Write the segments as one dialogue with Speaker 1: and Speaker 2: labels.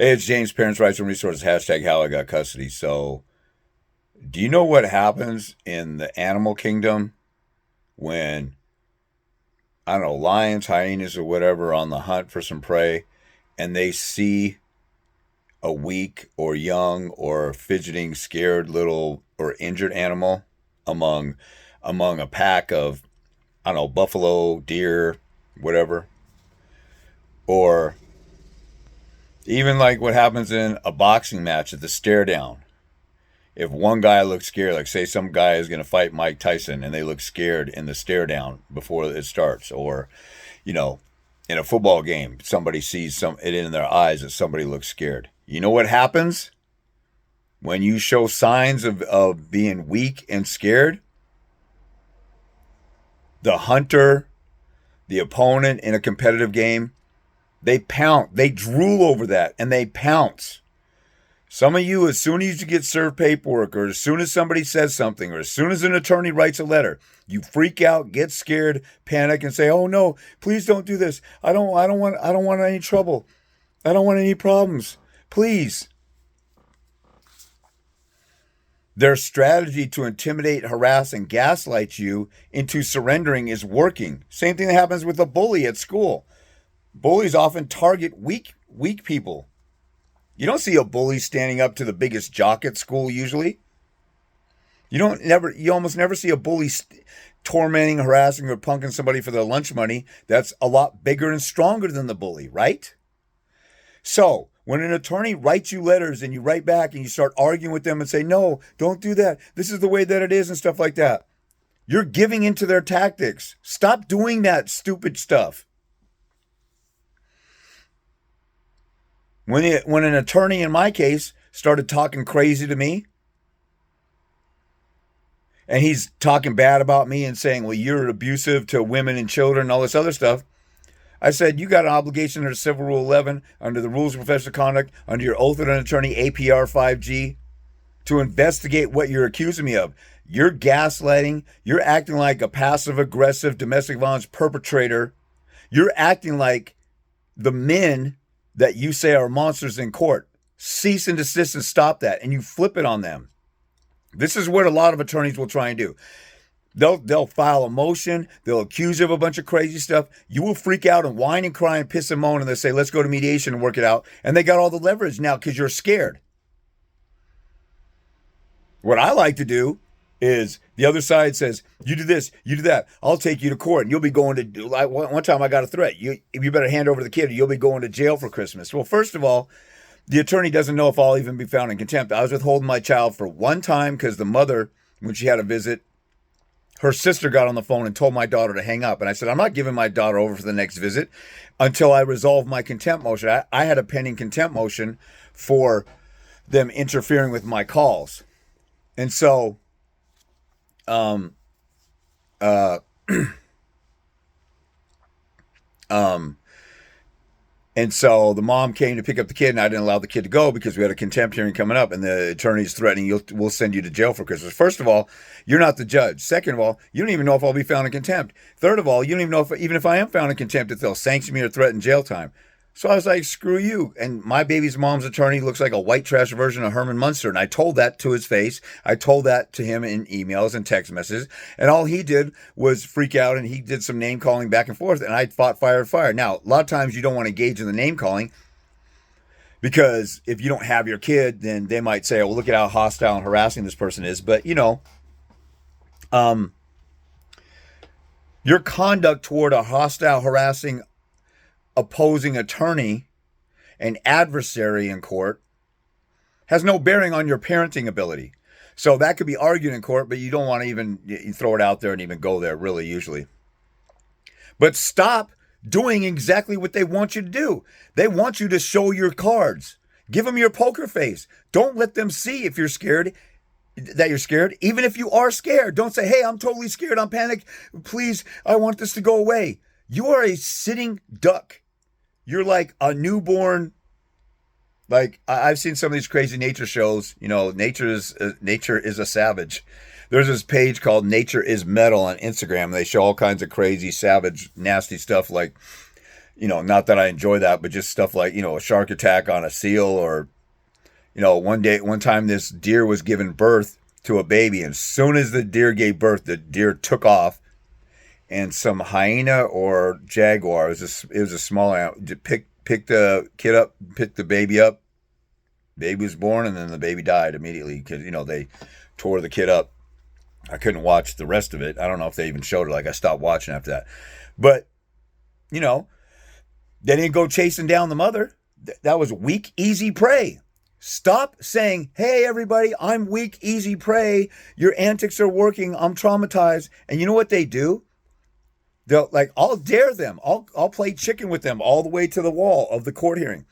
Speaker 1: Hey, it's James, Parents' Rights and Resources, hashtag how I got custody. So, do you know what happens in the animal kingdom when, I don't know, lions, hyenas, or whatever are on the hunt for some prey and they see a weak or young or fidgeting, scared little or injured animal among among a pack of, I don't know, buffalo, deer, whatever, or even like what happens in a boxing match at the stare down. If one guy looks scared, like say some guy is going to fight Mike Tyson and they look scared in the stare down before it starts, or, you know, in a football game, somebody sees it in their eyes that somebody looks scared. You know what happens when you show signs of being weak and scared? The hunter, the opponent in a competitive game, they pounce, they drool over that and they pounce. Some of you, as soon as you get served paperwork, or as soon as somebody says something, or as soon as an attorney writes a letter, you freak out, get scared, panic, and say, "Oh no, please don't do this. I don't want any trouble. I don't want any problems. Please." Their strategy to intimidate, harass, and gaslight you into surrendering is working. Same thing that happens with a bully at school. Bullies often target weak people. You don't see a bully standing up to the biggest jock at school usually. You almost never see a bully tormenting, harassing, or punking somebody for their lunch money that's a lot bigger and stronger than the bully, right? So, when an attorney writes you letters and you write back and you start arguing with them and say, "No, don't do that. This is the way that it is," and stuff like that, you're giving into their tactics. Stop doing that stupid stuff. When an attorney in my case started talking crazy to me, and he's talking bad about me and saying, "Well, you're abusive to women and children," and all this other stuff, I said, "You got an obligation under Civil Rule 11, under the Rules of Professional Conduct, under your oath of an attorney, APR 5G, to investigate what you're accusing me of. You're gaslighting. You're acting like a passive-aggressive domestic violence perpetrator. You're acting like the men that you say are monsters in court. Cease and desist and stop that." And you flip it on them. This is what a lot of attorneys will try and do. They'll file a motion. They'll accuse you of a bunch of crazy stuff. You will freak out and whine and cry and piss and moan, and they'll say, "Let's go to mediation and work it out." And they got all the leverage now because you're scared. What I like to do is the other side says, "You do this, you do that. I'll take you to court, and you'll be going to." Like one time, I got a threat. You better hand over the kid, or you'll be going to jail for Christmas. Well, first of all, the attorney doesn't know if I'll even be found in contempt. I was withholding my child for one time because the mother, when she had a visit, her sister got on the phone and told my daughter to hang up. And I said, "I'm not giving my daughter over for the next visit until I resolve my contempt motion." I had a pending contempt motion for them interfering with my calls. And so, um, uh, um, And so the mom came to pick up the kid, and I didn't allow the kid to go because we had a contempt hearing coming up, and the attorney's threatening, "We'll send you to jail for Christmas." First of all, you're not the judge. Second of all, you don't even know if I'll be found in contempt. Third of all, you don't even know if, even if I am found in contempt, if they'll sanction me or threaten jail time. So I was like, "Screw you." And my baby's mom's attorney looks like a white trash version of Herman Munster. And I told that to his face. I told that to him in emails and text messages. And all he did was freak out, and he did some name calling back and forth. And I fought fire and fire. Now, a lot of times you don't want to engage in the name calling because if you don't have your kid, then they might say, "Oh, well, look at how hostile and harassing this person is." But, your conduct toward a hostile, harassing, opposing attorney and adversary in court has no bearing on your parenting ability. So that could be argued in court, but you don't want to even you throw it out there and even go there, really, usually. But stop doing exactly what they want you to do. They want you to show your cards. Give them your poker face. Don't let them see if you're scared, that you're scared. Even if you are scared, don't say, "Hey, I'm totally scared. I'm panicked. Please, I want this to go away." You are a sitting duck. You're like a newborn. Like I've seen some of these crazy nature shows. Nature is a savage. There's this page called Nature is Metal on Instagram. They show all kinds of crazy, savage, nasty stuff like, not that I enjoy that, but just stuff like, a shark attack on a seal, or, one time this deer was giving birth to a baby. And as soon as the deer gave birth, the deer took off, and some hyena or jaguar, it was a small animal, picked the kid up, picked the baby up. Baby was born, and then the baby died immediately because, they tore the kid up. I couldn't watch the rest of it. I don't know if they even showed it. Like, I stopped watching after that. But, they didn't go chasing down the mother. That was weak, easy prey. Stop saying, hey, everybody, I'm weak, easy prey. Your antics are working. I'm traumatized. And you know what they do? They'll, I'll dare them. I'll play chicken with them all the way to the wall of the court hearing.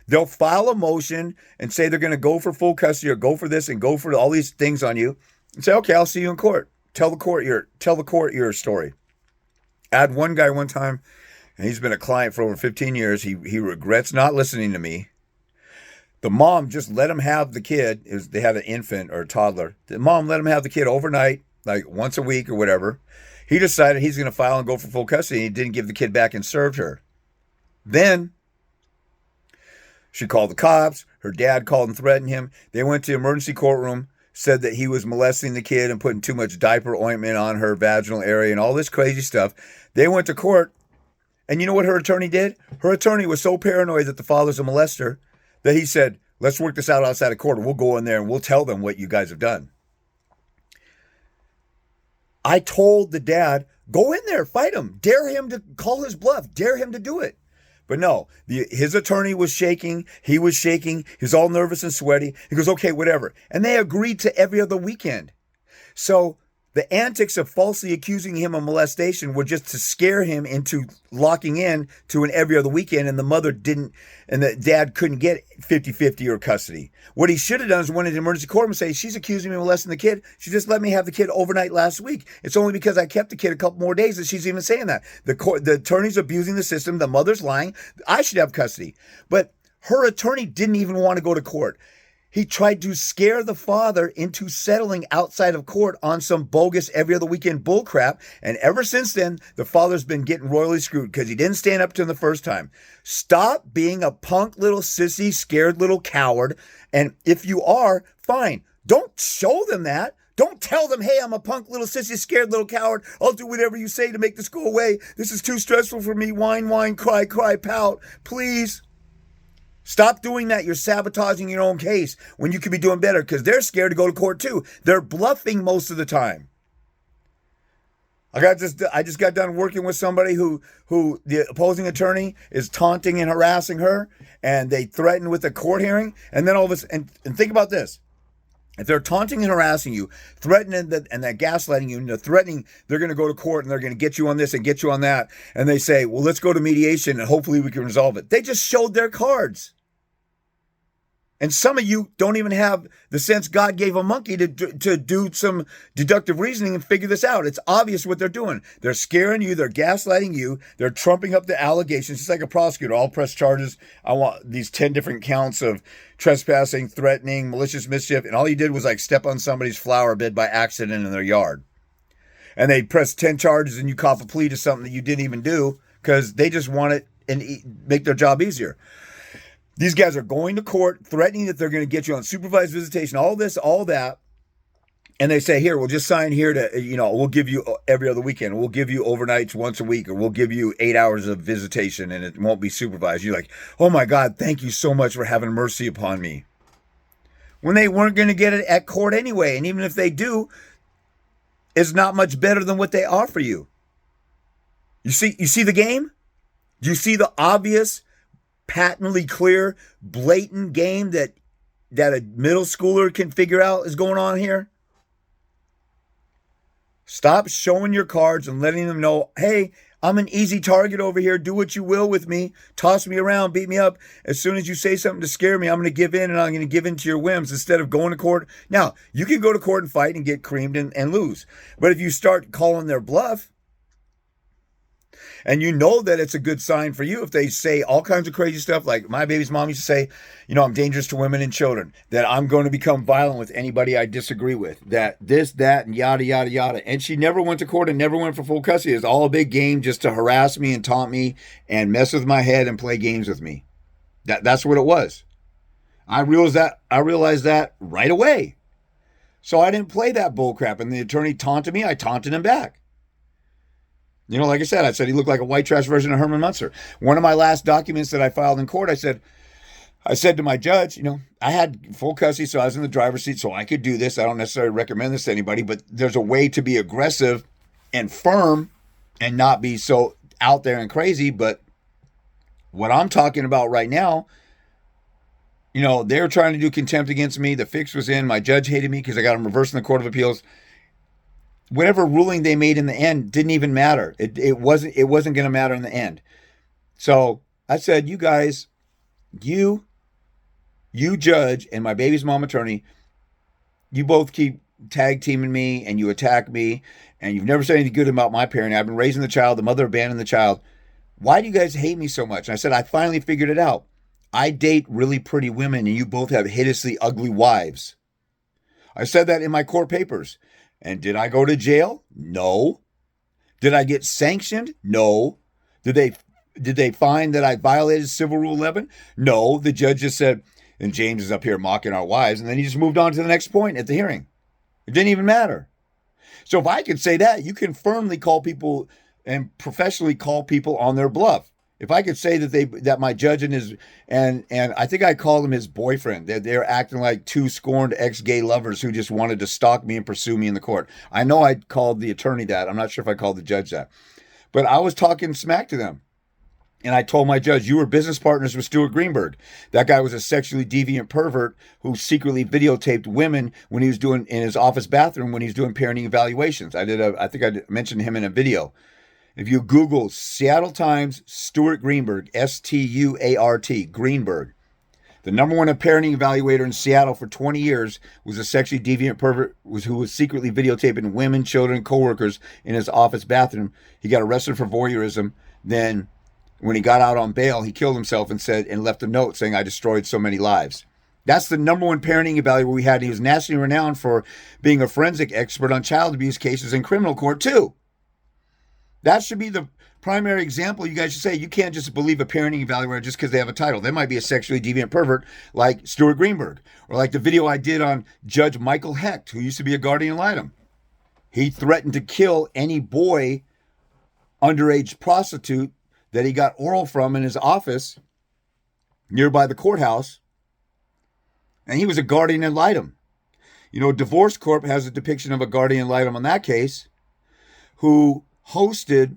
Speaker 1: They'll file a motion and say they're going to go for full custody or go for this and go for all these things on you. And say, okay, I'll see you in court. Tell the court your story. I had one guy one time, and he's been a client for over 15 years. He regrets not listening to me. The mom just let him have the kid. They had an infant or a toddler. The mom let him have the kid overnight, like once a week or whatever. He decided he's going to file and go for full custody. He didn't give the kid back and served her. Then she called the cops. Her dad called and threatened him. They went to the emergency courtroom, said that he was molesting the kid and putting too much diaper ointment on her vaginal area and all this crazy stuff. They went to court, and you know what her attorney did? Her attorney was so paranoid that the father's a molester that he said, let's work this out outside of court. We'll go in there and we'll tell them what you guys have done. I told the dad, go in there, fight him, dare him to call his bluff, dare him to do it. But no, his attorney was shaking. He was shaking. He was all nervous and sweaty. He goes, okay, whatever. And they agreed to every other weekend. So the antics of falsely accusing him of molestation were just to scare him into locking in to an every other weekend, and the mother didn't, and the dad couldn't get 50-50 or custody. What he should have done is went into the emergency court and say, she's accusing me of molesting the kid. She just let me have the kid overnight last week. It's only because I kept the kid a couple more days that she's even saying that. The attorney's abusing the system. The mother's lying. I should have custody. But her attorney didn't even want to go to court. He tried to scare the father into settling outside of court on some bogus every other weekend bullcrap. And ever since then, the father's been getting royally screwed because he didn't stand up to him the first time. Stop being a punk little sissy, scared little coward. And if you are, fine. Don't show them that. Don't tell them, hey, I'm a punk little sissy, scared little coward. I'll do whatever you say to make this go away. This is too stressful for me. Whine, whine, cry, cry, pout. Please. Stop doing that. You're sabotaging your own case when you could be doing better because they're scared to go to court too. They're bluffing most of the time. I just got done working with somebody who the opposing attorney is taunting and harassing her, and they threatened with a court hearing, and then all of a sudden, and think about this. If they're taunting and harassing you, threatening and they're gaslighting you, and they're threatening they're going to go to court and they're going to get you on this and get you on that, and they say, well, let's go to mediation and hopefully we can resolve it. They just showed their cards. And some of you don't even have the sense God gave a monkey to do some deductive reasoning and figure this out. It's obvious what they're doing. They're scaring you. They're gaslighting you. They're trumping up the allegations. It's like a prosecutor. I'll press charges. I want these 10 different counts of trespassing, threatening, malicious mischief. And all you did was like step on somebody's flower bed by accident in their yard. And they press 10 charges and you cop a plea to something that you didn't even do because they just want it and make their job easier. These guys are going to court, threatening that they're going to get you on supervised visitation, all this, all that. And they say, here, we'll just sign here to, we'll give you every other weekend. We'll give you overnights once a week, or we'll give you 8 hours of visitation and it won't be supervised. You're like, oh my God, thank you so much for having mercy upon me. When they weren't going to get it at court anyway. And even if they do, it's not much better than what they offer you. You see the game? Do you see the obvious, patently clear, blatant game that a middle schooler can figure out is going on here? Stop showing your cards and letting them know, hey, I'm an easy target over here. Do what you will with me. Toss me around, beat me up. As soon as you say something to scare me, I'm going to give in, and I'm going to give in to your whims instead of going to court. Now, you can go to court and fight and get creamed and lose. But if you start calling their bluff, And you know that it's a good sign for you if they say all kinds of crazy stuff. Like my baby's mom used to say, I'm dangerous to women and children, that I'm going to become violent with anybody I disagree with, that this, that, and yada, yada, yada. And she never went to court and never went for full custody. It was all a big game just to harass me and taunt me and mess with my head and play games with me. That's what it was. I realized that right away. So I didn't play that bullcrap. And the attorney taunted me. I taunted him back. Like I said he looked like a white trash version of Herman Munster. One of my last documents that I filed in court, I said to my judge, I had full custody, so I was in the driver's seat, so I could do this. I don't necessarily recommend this to anybody, but there's a way to be aggressive and firm and not be so out there and crazy. But what I'm talking about right now, they were trying to do contempt against me. The fix was in. My judge hated me because I got him reversed in the Court of Appeals. Whatever ruling they made in the end didn't even matter. It wasn't going to matter in the end. So I said, you guys, you judge and my baby's mom attorney, you both keep tag teaming me and you attack me and you've never said anything good about my parent. I've been raising the child. The mother abandoned the child. Why do you guys hate me so much? And I said, I finally figured it out. I date really pretty women and you both have hideously ugly wives. I said that in my court papers. And did I go to jail? No. Did I get sanctioned? No. Did they find that I violated Civil Rule 11? No. The judge just said, and James is up here mocking our wives, and then he just moved on to the next point at the hearing. It didn't even matter. So if I could say that, you can firmly call people and professionally call people on their bluff. If I could say that my judge and I think I called him his boyfriend, that they're acting like two scorned ex-gay lovers who just wanted to stalk me and pursue me in the court. I know I called the attorney that. I'm not sure if I called the judge that. But I was talking smack to them. And I told my judge, you were business partners with Stuart Greenberg. That guy was a sexually deviant pervert who secretly videotaped women when he was doing in his office bathroom when he was doing parenting evaluations. I think I mentioned him in a video. If you Google Seattle Times, Stuart Greenberg, S-T-U-A-R-T, Greenberg, the number one parenting evaluator in Seattle for 20 years was a sexually deviant pervert who was secretly videotaping women, children, coworkers in his office bathroom. He got arrested for voyeurism. Then when he got out on bail, he killed himself and left a note saying, I destroyed so many lives. That's the number one parenting evaluator we had. He was nationally renowned for being a forensic expert on child abuse cases in criminal court too. That should be the primary example. You guys should say you can't just believe a parenting evaluator just because they have a title. They might be a sexually deviant pervert like Stuart Greenberg, or like the video I did on Judge Michael Hecht, who used to be a guardian ad litem. He threatened to kill any boy, underage prostitute that he got oral from in his office nearby the courthouse, and he was a guardian ad litem. Divorce Corp has a depiction of a guardian ad litem on that case who hosted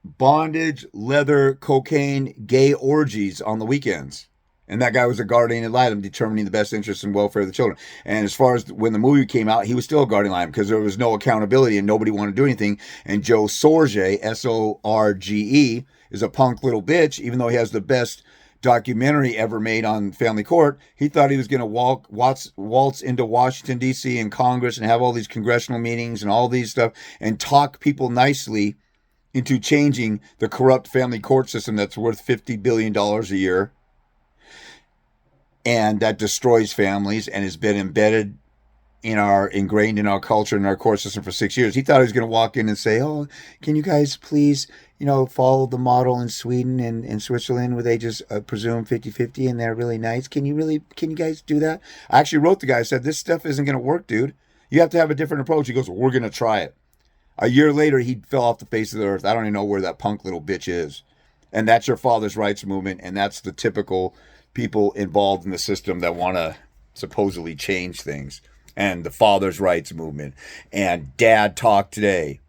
Speaker 1: bondage, leather, cocaine, gay orgies on the weekends. And that guy was a guardian ad litem determining the best interest and welfare of the children. And as far as when the movie came out, he was still a guardian ad litem because there was no accountability and nobody wanted to do anything. And Joe Sorge, S-O-R-G-E, is a punk little bitch, even though he has the best documentary ever made on family court. He thought he was going to waltz into Washington, D.C. and Congress and have all these congressional meetings and all these stuff and talk people nicely into changing the corrupt family court system that's worth $50 billion a year and that destroys families and has been ingrained in our culture and our court system for 6 years. He thought he was going to walk in and say, oh, can you guys please, follow the model in Sweden and Switzerland where they just presume 50-50 and they're really nice. Can you guys do that? I actually wrote the guy, I said, this stuff isn't going to work, dude. You have to have a different approach. He goes, well, we're going to try it. A year later, he fell off the face of the earth. I don't even know where that punk little bitch is. And that's your father's rights movement. And that's the typical people involved in the system that want to supposedly change things. And the father's rights movement. And Dad Talk Today.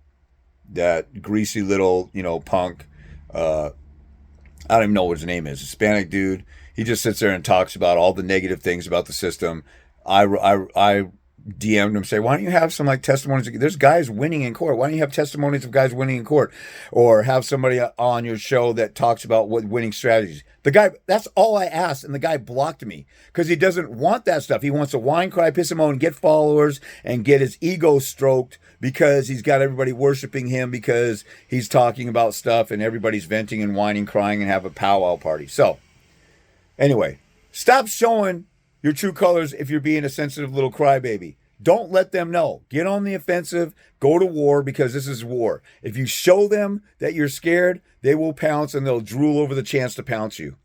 Speaker 1: That greasy little, punk. I don't even know what his name is. Hispanic dude. He just sits there and talks about all the negative things about the system. I DM'd him, say, why don't you have some like testimonies? There's guys winning in court. Why don't you have testimonies of guys winning in court, or have somebody on your show that talks about what winning strategies? The guy, that's all I asked, and the guy blocked me because he doesn't want that stuff. He wants to whine, cry, piss him off, and get followers and get his ego stroked because he's got everybody worshiping him because he's talking about stuff and everybody's venting and whining, crying, and have a powwow party. So, anyway, stop showing your true colors if you're being a sensitive little crybaby. Don't let them know. Get on the offensive. Go to war because this is war. If you show them that you're scared, they will pounce and they'll drool over the chance to pounce you.